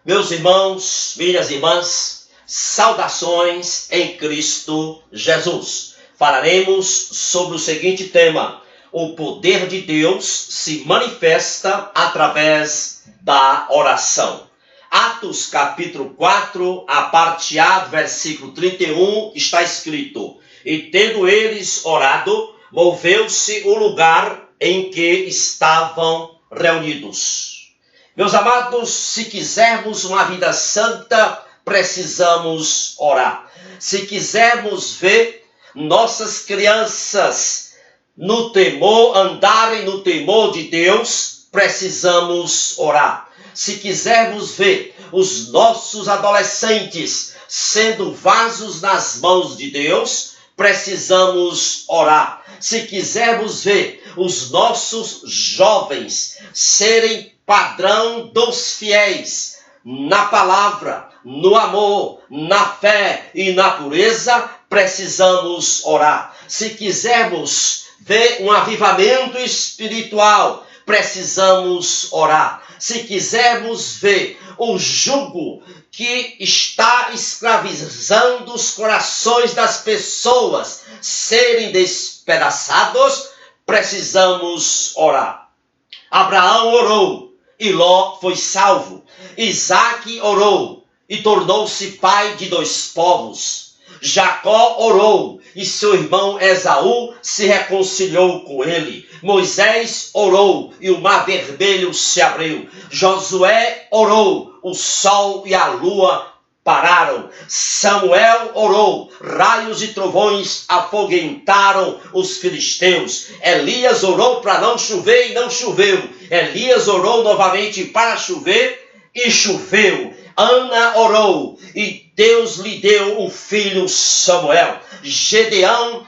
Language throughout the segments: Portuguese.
Meus irmãos, minhas irmãs, saudações em Cristo Jesus. Falaremos sobre o seguinte tema: o poder de Deus se manifesta através da oração. Atos capítulo 4, a parte A, versículo 31, está escrito: e tendo eles orado, moveu-se o lugar em que estavam reunidos. Meus amados, se quisermos uma vida santa, precisamos orar. Se quisermos ver nossas crianças no temor, andarem no temor de Deus, precisamos orar. Se quisermos ver os nossos adolescentes sendo vasos nas mãos de Deus, precisamos orar. Se quisermos ver os nossos jovens serem padrão dos fiéis na palavra, no amor, na fé e na pureza, precisamos orar. Se quisermos ver um avivamento espiritual, precisamos orar. Se quisermos ver o jugo que está escravizando os corações das pessoas serem despedaçados, precisamos orar. Abraão orou e Ló foi salvo. Isaque orou e tornou-se pai de 2 povos. Jacó orou e seu irmão Esaú se reconciliou com ele. Moisés orou e o mar vermelho se abriu. Josué orou, o sol e a lua pararam. Samuel orou, raios e trovões afoguentaram os filisteus. Elias orou para não chover e não choveu. Elias orou novamente para chover e choveu. Ana orou e Deus lhe deu um filho, Samuel. Gedeão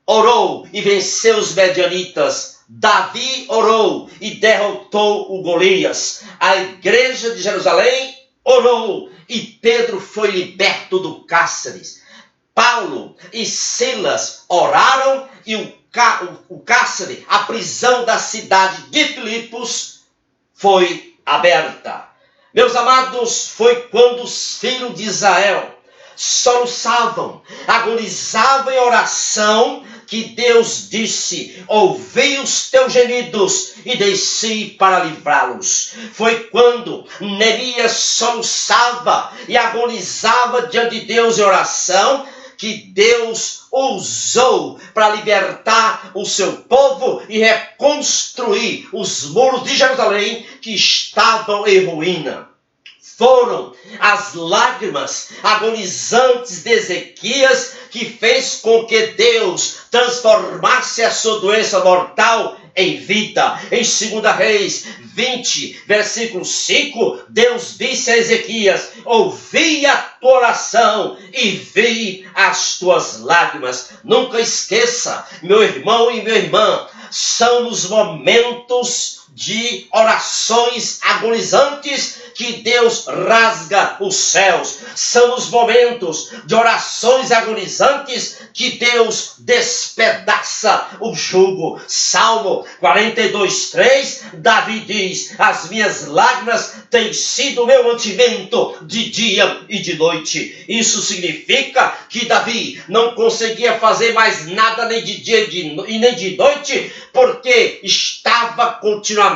orou e venceu os medianitas. Davi orou e derrotou o Golias. A igreja de Jerusalém orou e Pedro foi liberto do cárcere. Paulo e Silas oraram e o cárcere, a prisão da cidade de Filipos, foi aberta. Meus amados, foi quando os filhos de Israel soluçavam, agonizavam em oração, que Deus disse: ouvi os teus gemidos e desci para livrá-los. Foi quando Neemias soluçava e agonizava diante de Deus em oração, que Deus usou para libertar o seu povo e reconstruir os muros de Jerusalém que estavam em ruína. Foram as lágrimas agonizantes de Ezequias que fez com que Deus transformasse a sua doença mortal em vida. Em 2 Reis 20, versículo 5, Deus disse a Ezequias: ouvi a tua oração e vi as tuas lágrimas. Nunca esqueça, meu irmão e minha irmã, são nos momentos de orações agonizantes que Deus rasga os céus. São os momentos de orações agonizantes que Deus despedaça o jugo. Salmo 42:3, Davi diz: as minhas lágrimas têm sido meu mantimento de dia e de noite. Isso significa que Davi não conseguia fazer mais nada nem de dia e nem de noite, porque estava continuamente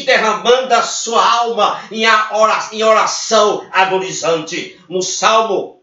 derramando a sua alma em oração agonizante. No Salmo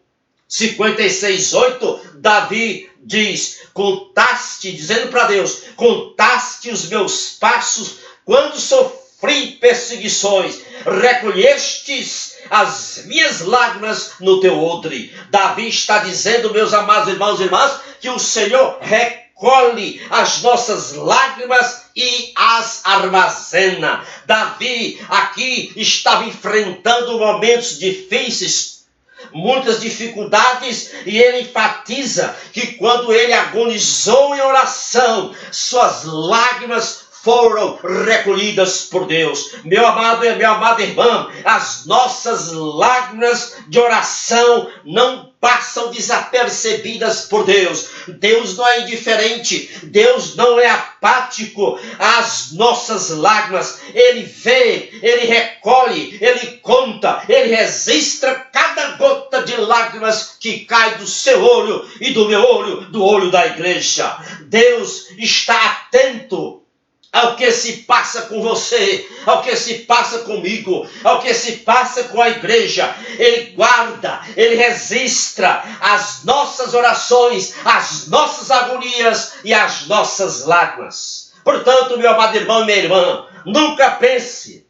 56:8, Davi diz: contaste, dizendo para Deus, contaste os meus passos quando sofri perseguições, recolhestes as minhas lágrimas no teu odre. Davi está dizendo, meus amados irmãos e irmãs, que o Senhor recolhe as nossas lágrimas e as armazena. Davi aqui estava enfrentando momentos difíceis, muitas dificuldades, e ele enfatiza que quando ele agonizou em oração, suas lágrimas foram recolhidas por Deus. Meu amado e minha amada irmã, as nossas lágrimas de oração não passam desapercebidas por Deus. Deus não é indiferente, Deus não é apático às nossas lágrimas. Ele vê, Ele recolhe, Ele conta, Ele Ele registra cada gota de lágrimas que cai do seu olho e do meu olho, do olho da igreja. Deus está atento ao que se passa com você, ao que se passa comigo, ao que se passa com a igreja. Ele guarda, Ele registra as nossas orações, as nossas agonias e as nossas lágrimas. Portanto, meu amado irmão e minha irmã, nunca pense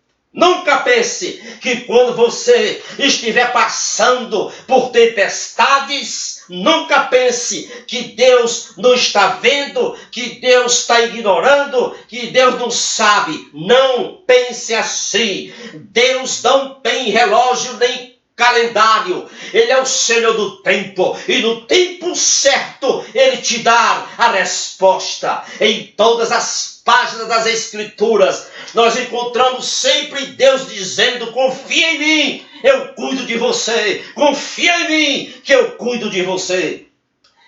que quando você estiver passando por tempestades, nunca pense que Deus não está vendo, que Deus está ignorando, que Deus não sabe. Não pense assim. Deus não tem relógio nem calendário. Ele é o Senhor do tempo, e no tempo certo Ele te dá a resposta. Em todas as páginas das Escrituras nós encontramos sempre Deus dizendo: confia em mim, eu cuido de você. Confia em mim, que eu cuido de você.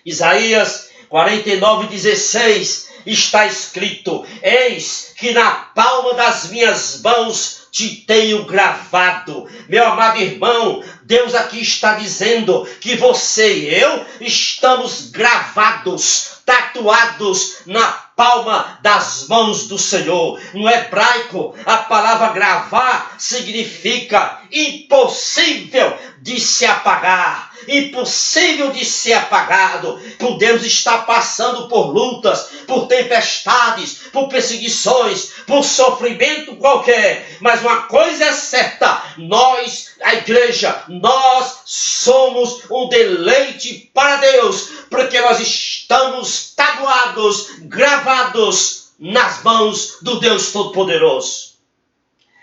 Isaías 49:16 está escrito: eis que na palma das minhas mãos te tenho gravado. Meu amado irmão, Deus aqui está dizendo que você e eu estamos gravados, tatuados na palma das mãos do Senhor. No hebraico, a palavra gravar significa impossível de se apagar, impossível de ser apagado. Podemos estar passando por lutas, por tempestades, por perseguições, por sofrimento qualquer, mas uma coisa é certa: nós, a igreja, nós somos um deleite para Deus, porque nós estamos tatuados, gravados nas mãos do Deus Todo-Poderoso.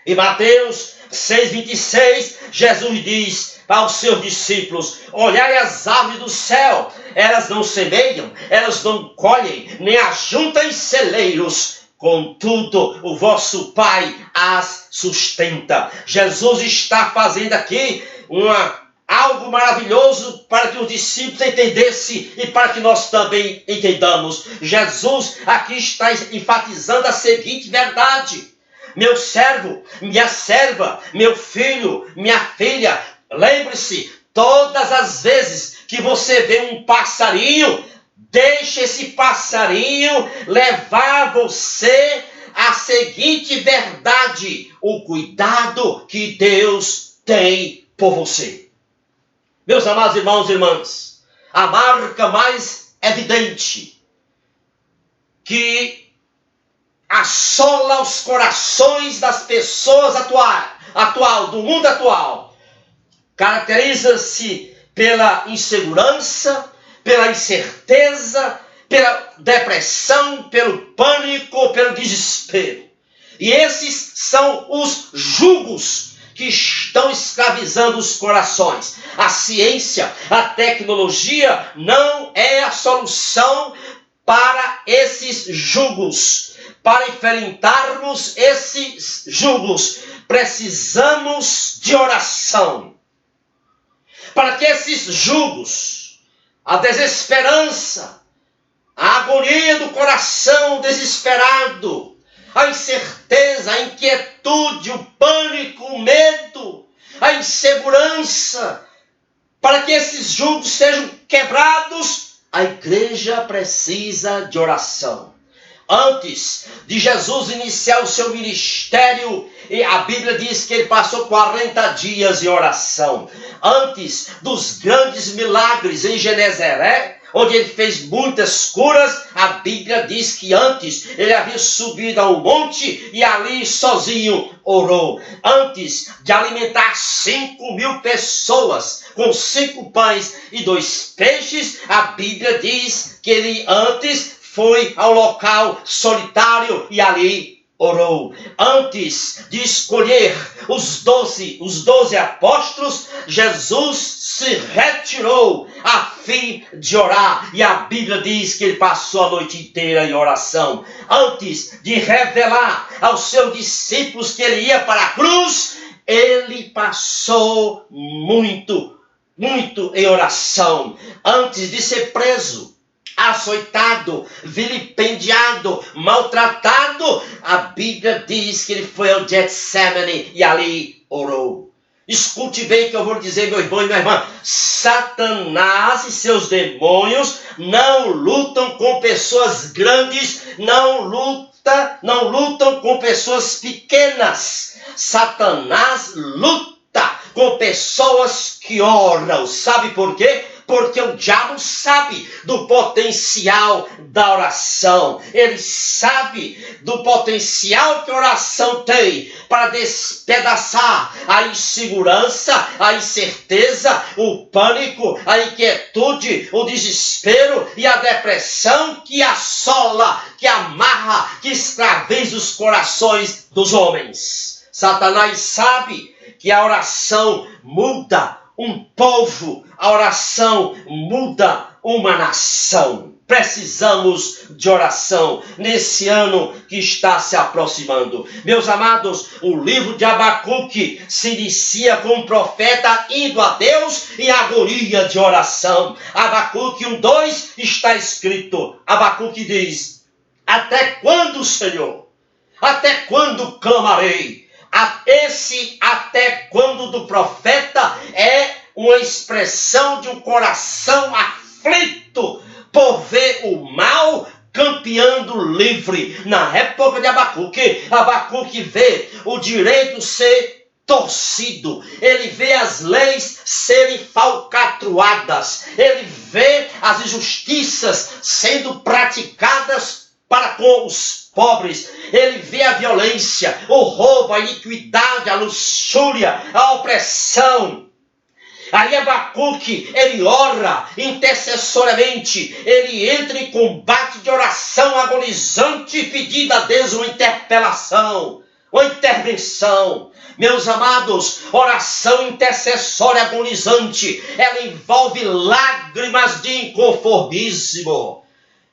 Em Mateus 6:26, Jesus diz aos seus discípulos: olhai as aves do céu, elas não semeiam, elas não colhem, nem ajuntam em celeiros, contudo o vosso Pai as sustenta. Jesus está fazendo aqui algo maravilhoso para que os discípulos entendessem e para que nós também entendamos. Jesus aqui está enfatizando a seguinte verdade: meu servo, minha serva, meu filho, minha filha, lembre-se, todas as vezes que você vê um passarinho, deixe esse passarinho levar você à seguinte verdade: o cuidado que Deus tem por você. Meus amados irmãos e irmãs, a marca mais evidente que assola os corações das pessoas do mundo atual, caracteriza-se pela insegurança, pela incerteza, pela depressão, pelo pânico, pelo desespero. E esses são os jugos que estão escravizando os corações. A ciência, a tecnologia não é a solução para esses jugos. Para enfrentarmos esses jugos, precisamos de oração. Para que esses jugos, a desesperança, a agonia do coração desesperado, a incerteza, a inquietude, o pânico, o medo, a insegurança, para que esses jugos sejam quebrados, a igreja precisa de oração. Antes de Jesus iniciar o seu ministério, a Bíblia diz que ele passou 40 dias em oração. Antes dos grandes milagres em Genezaré, onde ele fez muitas curas, a Bíblia diz que antes ele havia subido ao monte e ali sozinho orou. Antes de alimentar 5.000 pessoas com 5 pães e 2 peixes, a Bíblia diz que ele antes foi ao local solitário e ali orou. Antes de escolher os 12 apóstolos, Jesus se retirou a fim de orar. E a Bíblia diz que ele passou a noite inteira em oração. Antes de revelar aos seus discípulos que ele ia para a cruz, ele passou muito em oração. Antes de ser preso, açoitado, vilipendiado, maltratado, a Bíblia diz que ele foi ao Getsemane e ali orou. Escute bem o que eu vou dizer, meu irmão e minha irmã. Satanás e seus demônios não lutam com pessoas grandes, não lutam com pessoas pequenas. Satanás luta com pessoas que oram. Sabe por quê? Porque o diabo sabe do potencial da oração. Ele sabe do potencial que a oração tem para despedaçar a insegurança, a incerteza, o pânico, a inquietude, o desespero e a depressão que assola, que amarra, que escraviza os corações dos homens. Satanás sabe que a oração muda um povo, a oração muda uma nação. Precisamos de oração nesse ano que está se aproximando. Meus amados, o livro de Abacuque se inicia com um profeta indo a Deus em agonia de oração. Abacuque 1:2 está escrito. Abacuque diz: até quando, Senhor? Até quando clamarei? Esse até quando do profeta é uma expressão de um coração aflito por ver o mal campeando livre. Na época de Abacuque, Abacuque vê o direito ser torcido, ele vê as leis serem falcatruadas, ele vê as injustiças sendo praticadas para com os pobres, ele vê a violência, o roubo, a iniquidade, a luxúria, a opressão. Aí Abacuque, ele ora intercessoriamente, ele entra em combate de oração agonizante, pedindo a Deus uma interpelação, uma intervenção. Meus amados, oração intercessória agonizante, ela envolve lágrimas de inconformismo.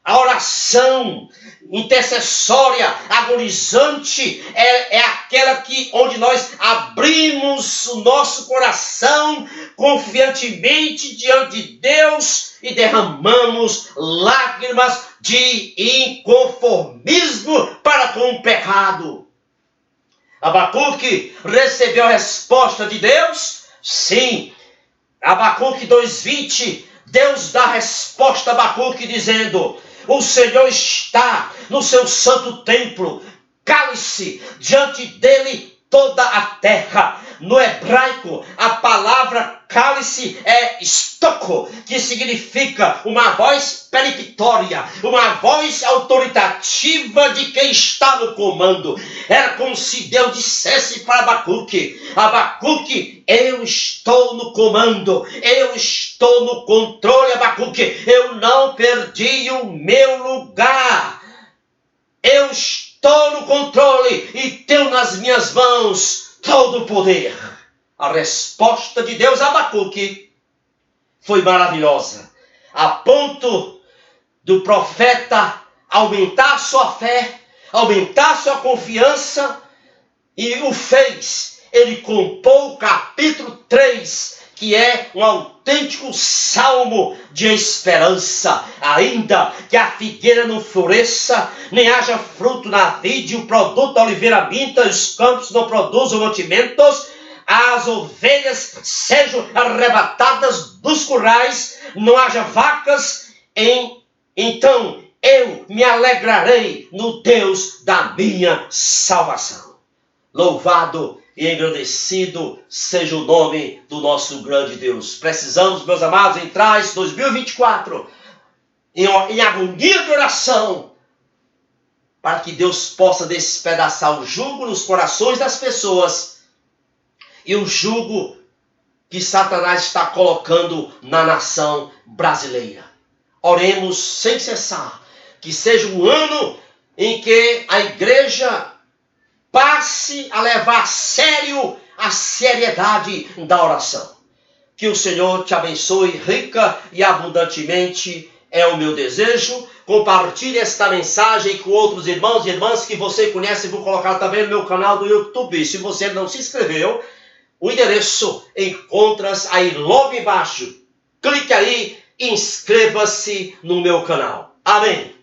A oração intercessória, agonizante, é aquela onde nós abrimos o nosso coração confiantemente diante de Deus e derramamos lágrimas de inconformismo para com o pecado. Abacuque recebeu a resposta de Deus? Sim. Abacuque 2:20, Deus dá a resposta a Abacuque dizendo: o Senhor está no seu santo templo, cale-se diante dele toda a terra. No hebraico, a palavra cálice é stoko, que significa uma voz peremptória, uma voz autoritativa de quem está no comando. Era como se Deus dissesse para Abacuque: Abacuque, eu estou no comando, eu estou no controle, Abacuque, eu não perdi o meu lugar. Eu estou no controle e tenho nas minhas mãos todo o poder. A resposta de Deus a Abacuque foi maravilhosa, a ponto do profeta aumentar sua fé, aumentar sua confiança, e o fez. Ele compôs o capítulo 3, que é um autêntico salmo de esperança. Ainda que a figueira não floresça, nem haja fruto na vide, o produto da oliveira minta, os campos não produzam mantimentos, as ovelhas sejam arrebatadas dos currais, não haja vacas, então eu me alegrarei no Deus da minha salvação. Louvado e engrandecido seja o nome do nosso grande Deus. Precisamos, meus amados, entrar em 2024 em agonia de oração, para que Deus possa despedaçar o jugo nos corações das pessoas e o jugo que Satanás está colocando na nação brasileira. Oremos sem cessar, que seja um ano em que a igreja passe a levar a sério a seriedade da oração. Que o Senhor te abençoe rica e abundantemente, é o meu desejo. Compartilhe esta mensagem com outros irmãos e irmãs que você conhece. Vou colocar também no meu canal do YouTube. Se você não se inscreveu, o endereço encontras aí logo embaixo. Clique aí e inscreva-se no meu canal. Amém.